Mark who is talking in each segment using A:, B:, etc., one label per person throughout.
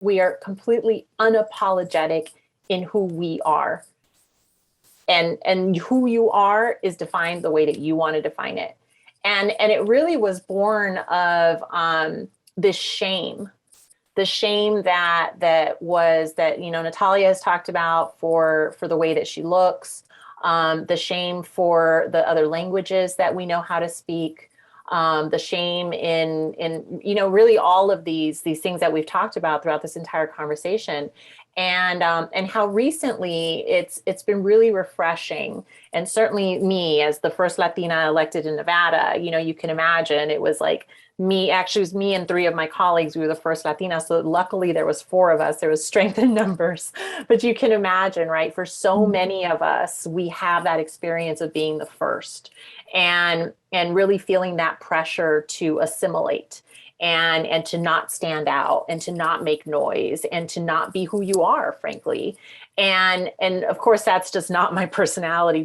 A: We are completely unapologetic in who we are. And who you are is defined the way that you want to define it. And it really was born of this shame, the shame that Natalia has talked about for the way that she looks, the shame for the other languages that we know how to speak, the shame in really all of these things that we've talked about throughout this entire conversation. And how recently it's been really refreshing. And certainly me, as the first Latina elected in Nevada, you can imagine it was like me, actually it was me and 3 of my colleagues. We were the first Latina. So luckily there was 4 of us, there was strength in numbers, but you can imagine, right? For so many of us, we have that experience of being the first and really feeling that pressure to assimilate. And to not stand out and to not make noise and to not be who you are, frankly. And of course, that's just not my personality,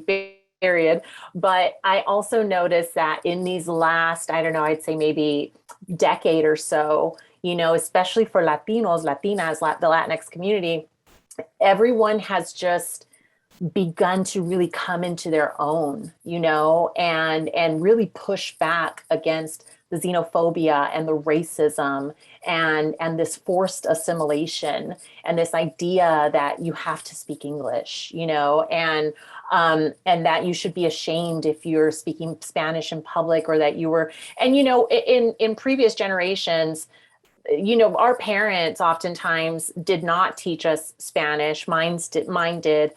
A: period. But I also noticed that in these last, I don't know, I'd say maybe decade or so, especially for Latinos, Latinas, the Latinx community, everyone has just begun to really come into their own, and really push back against the xenophobia and the racism and this forced assimilation and this idea that you have to speak English, and that you should be ashamed if you're speaking Spanish in public, or that you were, and in previous generations, our parents oftentimes did not teach us Spanish. Mine did,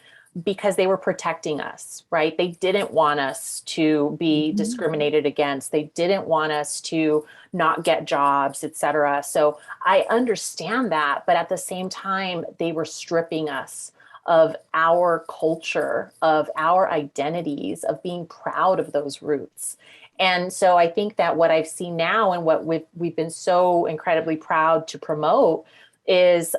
A: because they were protecting us, right? They didn't want us to be discriminated against. They didn't want us to not get jobs, et cetera. So I understand that, but at the same time, they were stripping us of our culture, of our identities, of being proud of those roots. And so I think that what I've seen now and what we've been so incredibly proud to promote is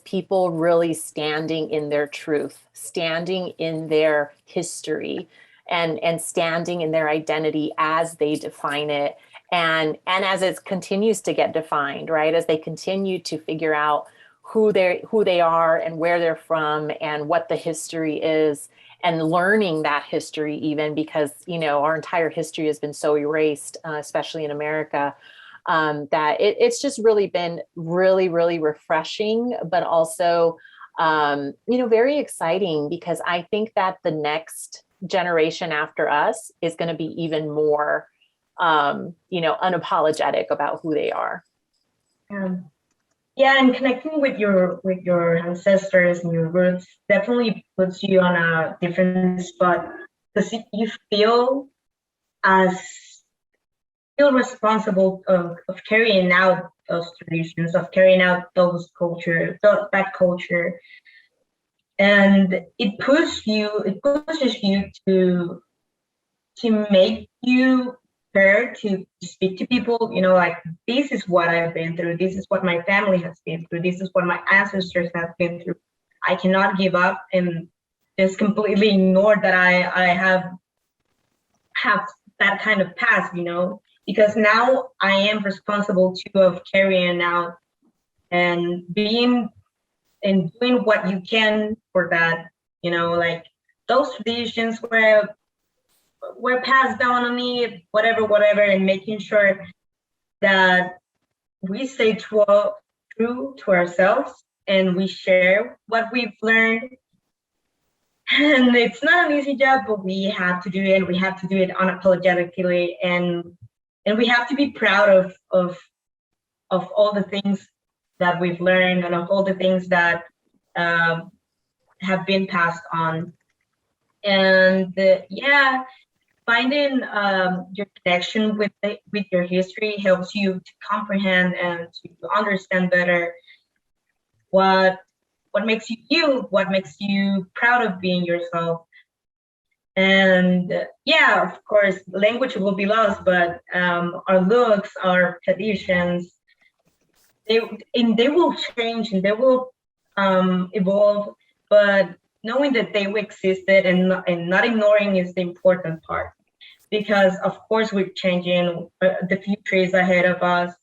A: people really standing in their truth, standing in their history, and standing in their identity as they define it, and as it continues to get defined, right? As they continue to figure out who they are and where they're from and what the history is, and learning that history, even because our entire history has been so erased, especially in America. That it's just really been really, really refreshing, but also, very exciting, because I think that the next generation after us is going to be even more, unapologetic about who they are.
B: Yeah, and connecting with your ancestors and your roots definitely puts you on a different spot, because you feel responsible of carrying out those traditions, of carrying out that culture, and it pushes you to make you prepare to speak to people, like, this is what I've been through, this is what my family has been through, this is what my ancestors have been through. I cannot give up and just completely ignore that I have that kind of past, because now I am responsible too of carrying out and doing what you can for that, like those traditions were passed down on me, whatever, and making sure that we stay true to ourselves and we share what we've learned. And it's not an easy job, but we have to do it. We have to do it unapologetically, and we have to be proud of all the things that we've learned and of all the things that have been passed on. And finding your connection with your history helps you to comprehend and to understand better what makes you, what makes you proud of being yourself. And of course, language will be lost, but our looks, our traditions, they will change and they will evolve, but knowing that they existed and not ignoring is the important part, because of course we're changing, the future is ahead of us,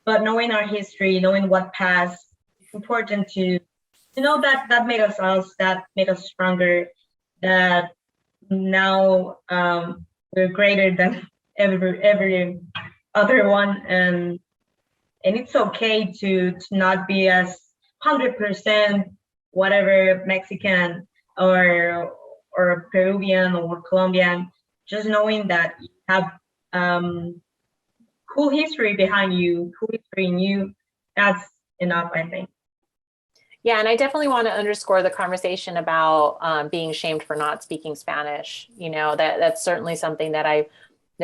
B: but knowing our history, knowing what passed, it's important to know that made us, that made us stronger, that now we're greater than every other one, and it's okay to not be as 100% whatever Mexican or Peruvian or Colombian. Just knowing that you have cool history behind you, cool history in you, that's enough, I think.
A: Yeah, and I definitely want to underscore the conversation about being shamed for not speaking Spanish. You know, that's certainly something that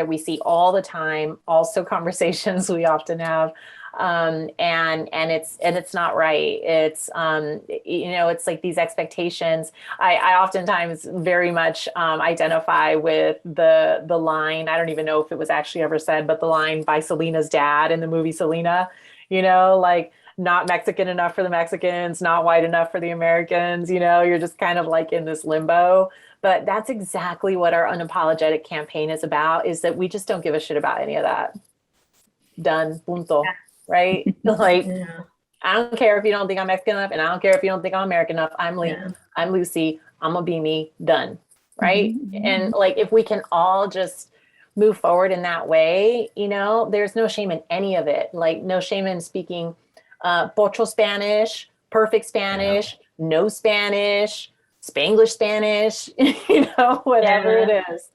A: we see all the time. Also, conversations we often have, and it's not right. It's it's like these expectations. I oftentimes very much identify with the line. I don't even know if it was actually ever said, but the line by Selena's dad in the movie Selena. You know, like, not Mexican enough for the Mexicans, not white enough for the Americans, you're just kind of like in this limbo. But that's exactly what our unapologetic campaign is about, is that we just don't give a shit about any of that. Done, punto, right? Like,
B: Yeah.
A: I don't care if you don't think I'm Mexican enough, and I don't care if you don't think I'm American enough. I'm Lucy, I'm gonna be me, done, right?
C: Mm-hmm.
A: And like, if we can all just move forward in that way, there's no shame in any of it. Like, no shame in speaking pocho Spanish, perfect Spanish, no Spanish, Spanglish Spanish, whatever it is.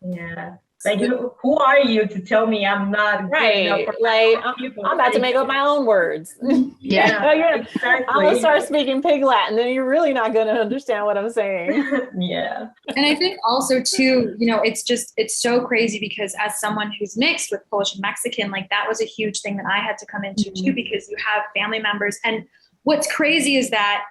B: Yeah. Like, who are you to tell me I'm not
A: right? Like, I'm about to make up my own words.
B: Exactly.
A: I'm gonna start speaking Pig Latin, then you're really not gonna understand what I'm saying.
B: Yeah.
C: And I think also too, it's so crazy because as someone who's mixed with Polish and Mexican, like that was a huge thing that I had to come into too, because you have family members. And what's crazy is that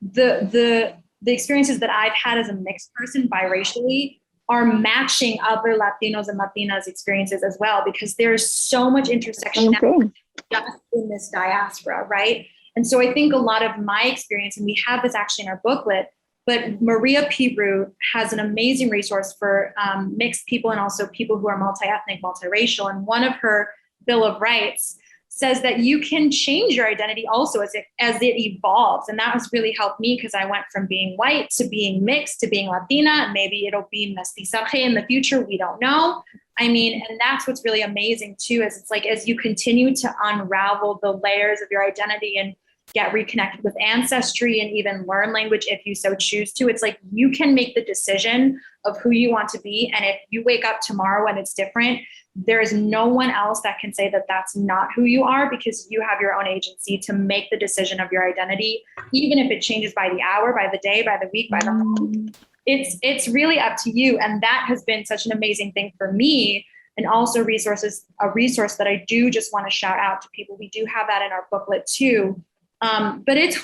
C: the experiences that I've had as a mixed person biracially are matching other Latinos and Latinas experiences as well, because there's so much intersectionality just in this diaspora, right? And so I think a lot of my experience, and we have this actually in our booklet, but Maria Piru has an amazing resource for mixed people and also people who are multi-ethnic, multiracial. And one of her Bill of Rights says that you can change your identity also as it evolves. And that has really helped me, because I went from being white to being mixed to being Latina, and maybe it'll be mestizaje in the future. We don't know. I mean, and that's what's really amazing too, is it's like, as you continue to unravel the layers of your identity and get reconnected with Ancestry and even learn language if you so choose to, it's like you can make the decision of who you want to be. And if you wake up tomorrow and it's different, there is no one else that can say that that's not who you are, because you have your own agency to make the decision of your identity, even if it changes by the hour, by the day, by the week, by the month. It's really up to you. And that has been such an amazing thing for me. And also a resource that I do just want to shout out to people. We do have that in our booklet too. But it's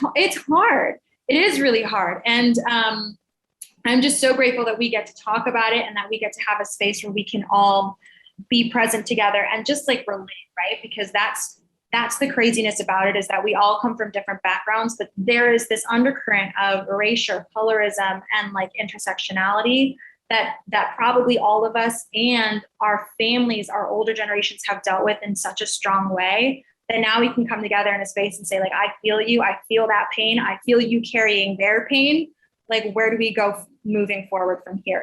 C: hard. It is really hard. And I'm just so grateful that we get to talk about it, and that we get to have a space where we can all be present together and just like relate, right? Because that's the craziness about it, is that we all come from different backgrounds, but there is this undercurrent of erasure, colorism, and like intersectionality that probably all of us and our families, our older generations, have dealt with in such a strong way, that now we can come together in a space and say, like, I feel you, I feel that pain, I feel you carrying their pain. Like, where do we go moving forward from here?